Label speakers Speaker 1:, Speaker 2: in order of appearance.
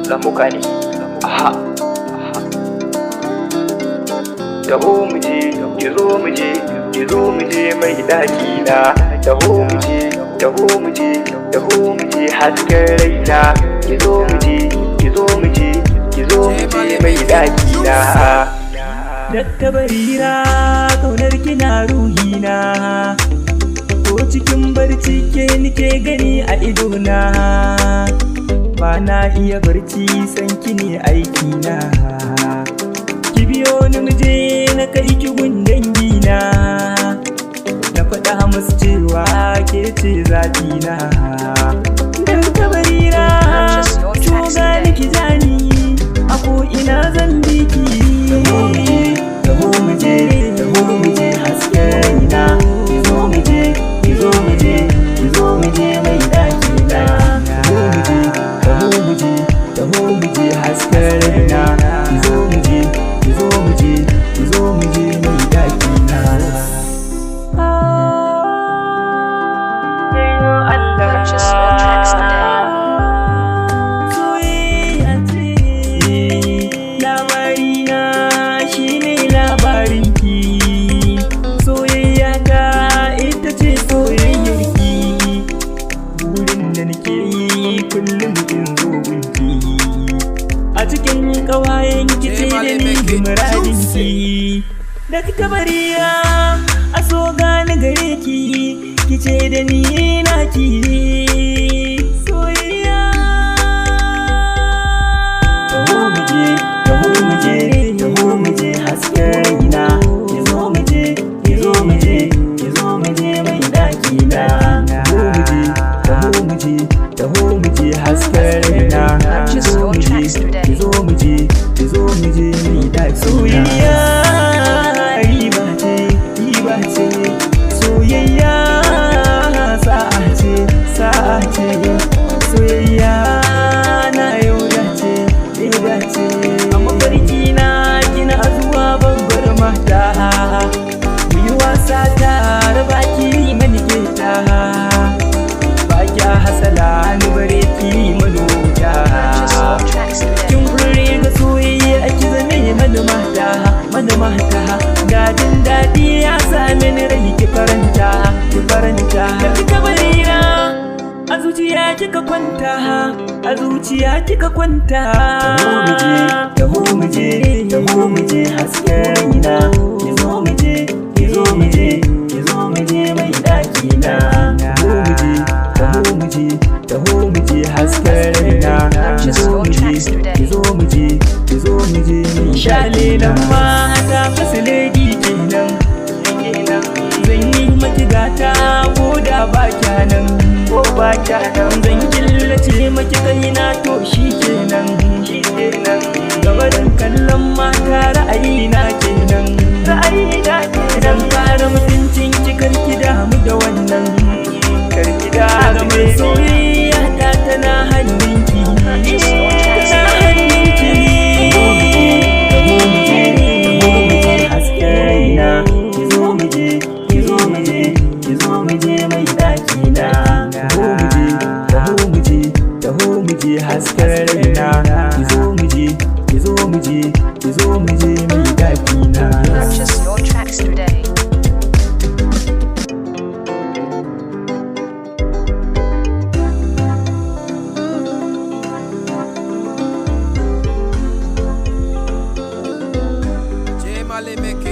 Speaker 1: lamuka ne. Aha. Taho mu je, ki zo mu je, ki zo mu je mai ɗaki na. Taho mu je, taho mu je, taho mu je hasken raina. Ki zo mu je, ki zo mu je, ki zo mu je mai ɗaki na.
Speaker 2: Dakka barira ƙaunar kina ruhina, ko cikin barci ke nike gani a idona. Ba na iya barci san kine aikina. Ki biyo ni muje na kai ki gun dangina, na faɗa musu cewa ke ce zaɓina. Dakka barira to gani ki zani, a ko ina zan biki. Taho mu je hasken raina. Ki zo mu je, ki zo mu je, ki zo mu je mai ɗaki na. Taho mu je, taho mu je hasken raina. Ki zo mu je, ki zo mu je, ki zo mu je mai ɗaki na.
Speaker 3: Purchase your tracks today.
Speaker 2: Soyayya ce labarina, shine labarinki. Soyayya ta ita ce soyayyarki. Burin da nake yi kullum in zo gunki, a cikin ƙawayen ki ce da ni muradinki. Da kika bariya a so gani gare ki, ki ce da ni naki ne. Soyayya taho mu je, taho mu je, taho mu je hasken raina. Ki zo mu je, ki zo mu je, ki zo mu je mai ɗaki na. Taho mu je, taho mu je, taho mu je hasken raina. Ki zo mu je, ki zo mu je, ki zo mu je mai ɗaki na. Soyayya riba ce, riba ce. Soyayya sa'a ce, sa'a ce. Soyayya na yau dace, yau dace. A mafarki na kina zuwa babbar mata, mu yi wasa tare baki mani keta. Ba kya hasala ni bare ki manota. Kin fure ga soyayya ki zame mani mata, mani mata. Ga jin daɗi ya sami ni rai ki faranta, ki faranta. Da kika barira a zuciya kika kwanta, a zuciya kika kwanta. Taho mu je, taho mu je hasken raina. Ki zo mu je, ki zo mu je, ki zo mu je mai ɗaki na. Taho mu je, taho mu je, taho mu je hasken raina. Ki zo mu je, ki zo mu je, ki zo mu je mai shalelan mata fasilegi kenan. Zan yi maki gata ko da ba kyanan, ko ba kyanan. Zan killace maki kaina to shi kenan, shi kenan. Gabarin kallon mata ra'ayina kenan, ra'ayina kenan. Zan kare mutuncin ki karki damu da wannan, karki damu. Mai soyayya ta tana hannunki, tana hannunki. Taho mu je, taho mu je hasken raina. Ki zo mu je, ki zo mu je, ki zo mu je mai ɗaki na. Taho mu je, taho mu je, taho mu je hasken raina. Ki zo mu je, ki zo mu je, ki zo mu je mai ɗaki na.
Speaker 3: Purchase your tracks today.
Speaker 4: J Mali make